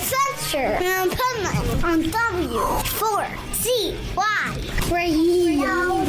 Censor and Pullman on W4CY Radio.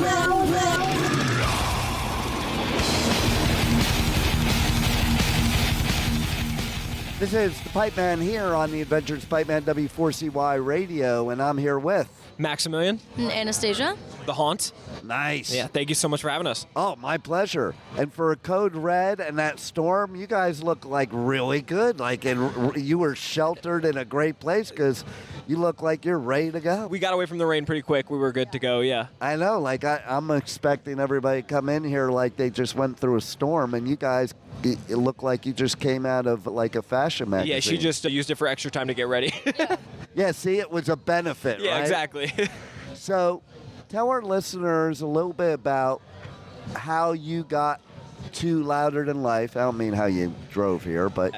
This is the Pipeman here on the Adventures Pipeman W4CY Radio, and I'm here with Maximilian. And Anastasia. The Haunt. Nice. Yeah, thank you so much for having us. Oh, my pleasure. And for a Code Red and that storm, you guys look like really good. And you were sheltered in a great place because you look like you're ready to go. We got away from the rain pretty quick. We were good to go, yeah. I know. I'm expecting everybody to come in here like they just went through a storm, and you guys, it looked like you just came out of like a fashion magazine. Yeah, she just used it for extra time to get ready. Yeah, see, it was a benefit, yeah, right? Exactly. So, tell our listeners a little bit about how you got to Louder Than Life. I don't mean how you drove here, but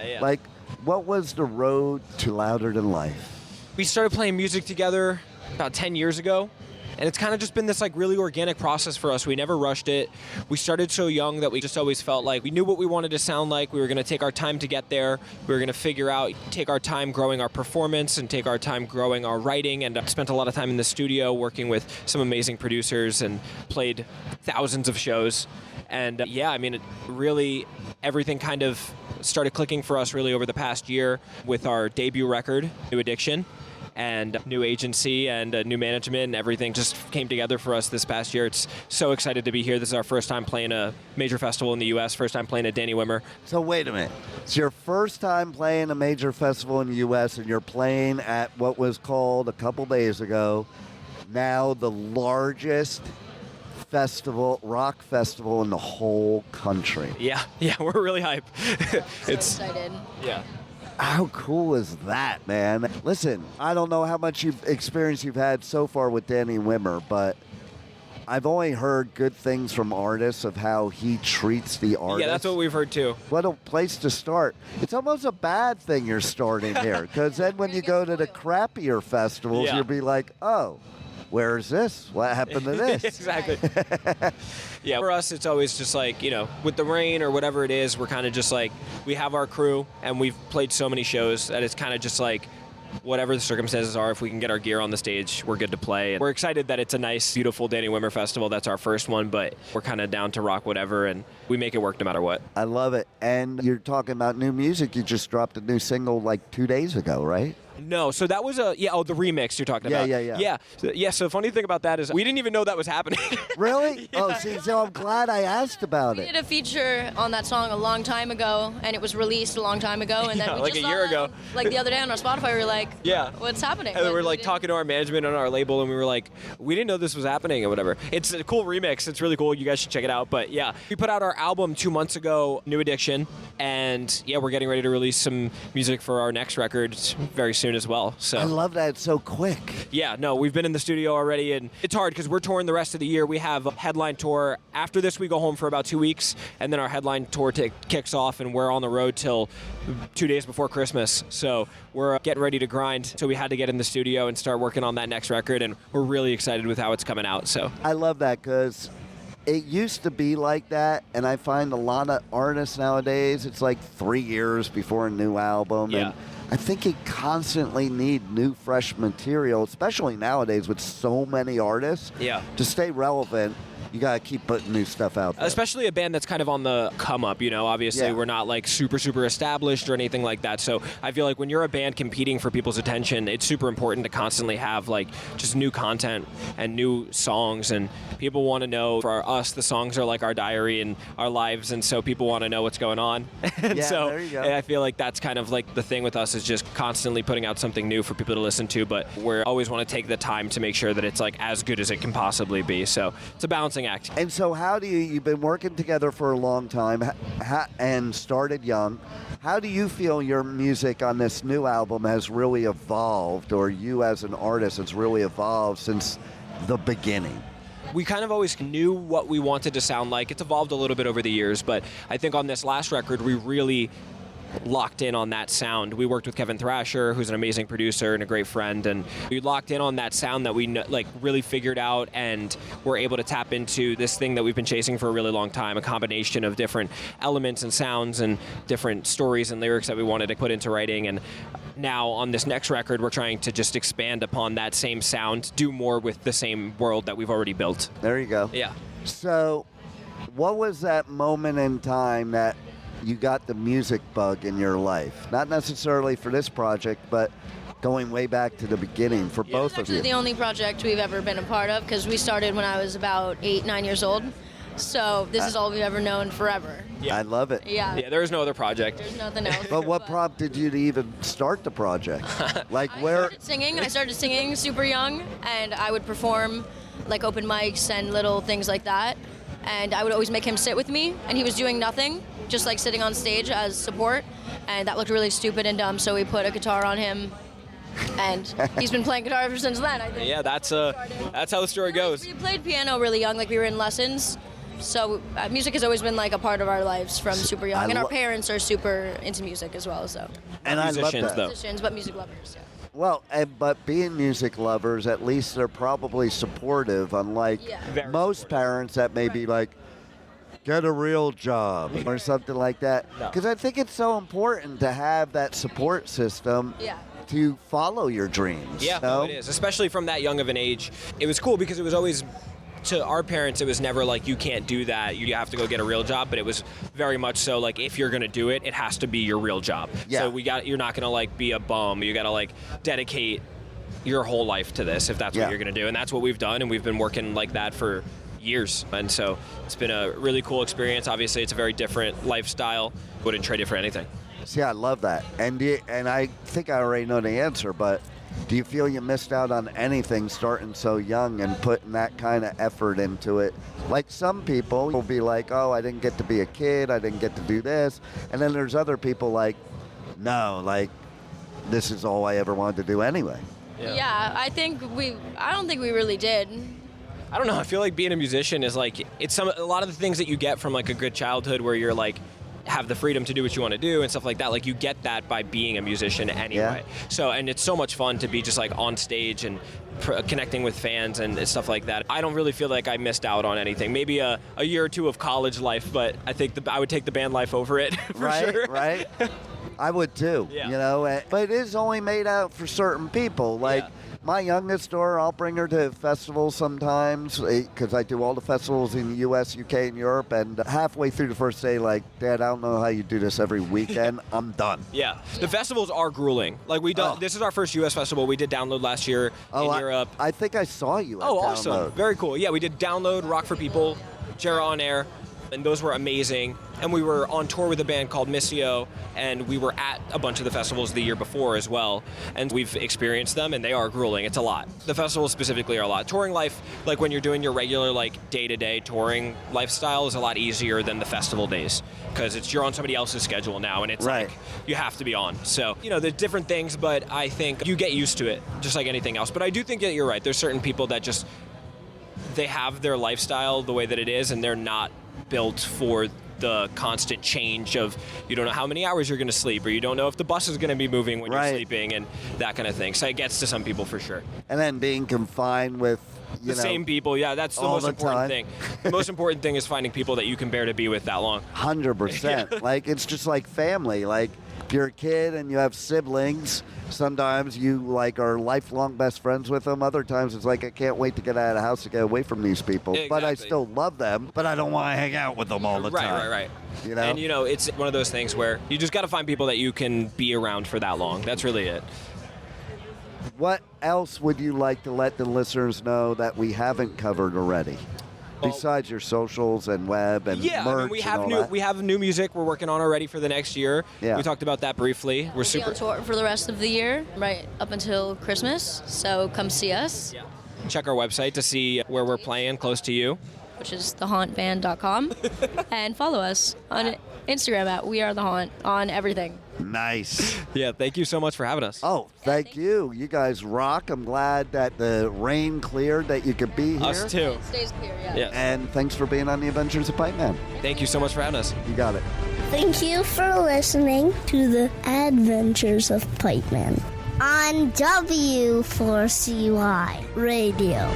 what was the road to Louder Than Life? We started playing music together about 10 years ago, and it's kind of just been this really organic process for us. We never rushed it. We started so young that we just always felt like we knew what we wanted to sound like. We were going to take our time to get there. We were going to take our time growing our performance and take our time growing our writing, and spent a lot of time in the studio working with some amazing producers and played thousands of shows. And really everything kind of started clicking for us really over the past year with our debut record, New Addiction, and new agency and new management, and everything just came together for us this past year. It's so excited to be here. This is our first time playing a major festival in the U.S., first time playing at Danny Wimmer. So wait a minute. It's your first time playing a major festival in the U.S., and you're playing at what was called a couple days ago, now the largest rock festival in the whole country. Yeah, we're really hype. It's excited. Yeah. How cool is that, man? Listen, I don't know how much experience you've had so far with Danny Wimmer, but I've only heard good things from artists of how he treats the artist. Yeah, that's what we've heard too. What a place to start. It's almost a bad thing you're starting here, because then when you go to the crappier festivals, you'll be like, oh, where's this? What happened to this? Exactly. Yeah, for us, it's always just with the rain or whatever it is, we're kind of just we have our crew, and we've played so many shows that it's kind of just whatever the circumstances are, if we can get our gear on the stage, we're good to play. And we're excited that it's a nice, beautiful Danny Wimmer festival. That's our first one, but we're kind of down to rock whatever, and we make it work no matter what. I love it. And you're talking about new music. You just dropped a new single 2 days ago, right? No, so that was the remix you're talking about. Yeah, so funny thing about that is we didn't even know that was happening. Really? Yeah. Oh, see, so I'm glad I asked about it. We did a feature on that song a long time ago, and it was released a long time ago, and then we just a year ago. The other day on our Spotify, we were like, yeah, what's happening? And then we're talking to our management on our label, and we were like, we didn't know this was happening or whatever. It's a cool remix. It's really cool. You guys should check it out. But yeah, we put out our album 2 months ago, New Addiction, and yeah, we're getting ready to release some music for our next record very soon as well. So I love that it's so quick. Yeah, no, we've been in the studio already, and it's hard because we're touring the rest of the year. We have a headline tour. After this, we go home for about 2 weeks, and then our headline tour kicks off, and we're on the road till 2 days before Christmas. So we're getting ready to grind. So we had to get in the studio and start working on that next record, and we're really excited with how it's coming out. So I love that because it used to be like that, and I find a lot of artists nowadays, it's 3 years before a new album. Yeah. And I think you constantly need new, fresh material, especially nowadays with so many artists. Yeah. To stay relevant, you got to keep putting new stuff out there. Especially a band that's kind of on the come up, obviously we're not super, super established or anything like that. So I feel like when you're a band competing for people's attention, it's super important to constantly have just new content and new songs. And people want to know, for us, the songs are like our diary and our lives. And so people want to know what's going on. And yeah, so there you go. I feel like that's kind of the thing with us is just constantly putting out something new for people to listen to. But we always want to take the time to make sure that it's as good as it can possibly be. So it's a balancing act. And so how do you've been working together for a long time and started young. How do you feel your music on this new album has really evolved, or you as an artist has really evolved since the beginning? We kind of always knew what we wanted to sound like. It's evolved a little bit over the years, but I think on this last record, we really locked in on that sound. We worked with Kevin Thrasher, who's an amazing producer and a great friend, and we locked in on that sound that we really figured out, and were able to tap into this thing that we've been chasing for a really long time, a combination of different elements and sounds and different stories and lyrics that we wanted to put into writing. And now on this next record, we're trying to just expand upon that same sound, do more with the same world that we've already built. There you go. Yeah. So, what was that moment in time that you got the music bug in your life? Not necessarily for this project, but going way back to the beginning for both of It's actually you. the only project we've ever been a part of because we started when I was about 8, 9 years old. So this is all we've ever known forever. Yeah. I love it. Yeah. Yeah, there is no other project. There's nothing else. But what prompted you to even start the project? Like where? I started singing super young, and I would perform like open mics and little things like that. And I would always make him sit with me, and he was doing nothing, just like sitting on stage as support. And that looked really stupid and dumb, so we put a guitar on him. And he's been playing guitar ever since then, I think. Yeah, that's how the story goes. We played piano really young, like we were in lessons. So music has always been like a part of our lives from super young. And our parents are super into music as well, so. And I love Musicians, that. though. Musicians, but music lovers, yeah. Well, but being music lovers, at least they're probably supportive, unlike Very most parents that may be like, get a real job or something like that. No. Because I think it's so important to have that support system Yeah. to follow your dreams. Yeah, you know? no, it is. Especially from that young of an age. It was cool because it was always, to our parents, it was never like, you can't do that, you have to go get a real job, but it was very much so like, if you're going to do it, it has to be your real job. Yeah. So you're not going to like be a bum, you got to like dedicate your whole life to this if that's Yeah. what you're going to do. And that's what we've done, and we've been working like that for years. And so it's been a really cool experience. Obviously, it's a very different lifestyle. Wouldn't trade it for anything. See, I love that. And I think I already know the answer, but do you feel you missed out on anything starting so young and putting that kind of effort into it? Like some people will be like, oh, I didn't get to be a kid, I didn't get to do this. And then there's other people like, no, like, this is all I ever wanted to do anyway. Yeah, I don't think we really did. I don't know. I feel like being a musician is like, it's a lot of the things that you get from like a good childhood where you're like, have the freedom to do what you want to do and stuff like that. Like you get that by being a musician anyway. Yeah. So, and it's so much fun to be just like on stage and connecting with fans and stuff like that. I don't really feel like I missed out on anything. Maybe a year or two of college life, but I think I would take the band life over it for sure. Right. I would too, Yeah. you know. But it is only made out for certain people. Like my youngest daughter, I'll bring her to festivals sometimes because I do all the festivals in the U.S., U.K., and Europe. And halfway through the first day, like, Dad, I don't know how you do this every weekend. I'm done. Yeah. The festivals are grueling. Like this is our first U.S. festival. We did Download last year in Europe. I think I saw you at Awesome. Download. Very cool. Yeah, we did Download, Rock for People, Jera on Air, and those were amazing. And we were on tour with a band called Missio, and we were at a bunch of the festivals the year before as well. And we've experienced them, and they are grueling. It's a lot. The festivals specifically are a lot. Touring life, like when you're doing your regular, like day-to-day touring lifestyle, is a lot easier than the festival days because you're on somebody else's schedule now, and it's Right. like you have to be on. So, there's different things, but I think you get used to it, just like anything else. But I do think that you're right. There's certain people that just, they have their lifestyle the way that it is, and they're not built for the constant change of you don't know how many hours you're going to sleep, or you don't know if the bus is going to be moving when you're sleeping, and that kind of thing. So it gets to some people for sure. And then being confined with The same people, yeah, that's the most important thing. The most important thing is finding people that you can bear to be with that long. 100%. Like, it's just like family. Like, if you're a kid and you have siblings, sometimes you, like, are lifelong best friends with them. Other times it's like, I can't wait to get out of the house to get away from these people. Exactly. But I still love them, but I don't want to hang out with them all the time. Right. You know? And, it's one of those things where you just got to find people that you can be around for that long. That's really it. What else would you like to let the listeners know that we haven't covered already? Besides your socials and web and merch we and all we have new music we're working on already for the next year. Yeah. We talked about that briefly. We're We'll be on tour for the rest of the year, right up until Christmas. So come see us, Check our website to see where we're playing close to you. which is thehauntband.com, and follow us on Instagram at We Are The Haunt on everything. Nice. Yeah, thank you so much for having us. Oh, thank you. You guys rock. I'm glad that the rain cleared, that you could be here. Us too. It stays clear, Yeah. And thanks for being on the Adventures of Pipe Man. Thank you so much for having us. You got it. Thank you for listening to the Adventures of Pipe Man on W4CY Radio.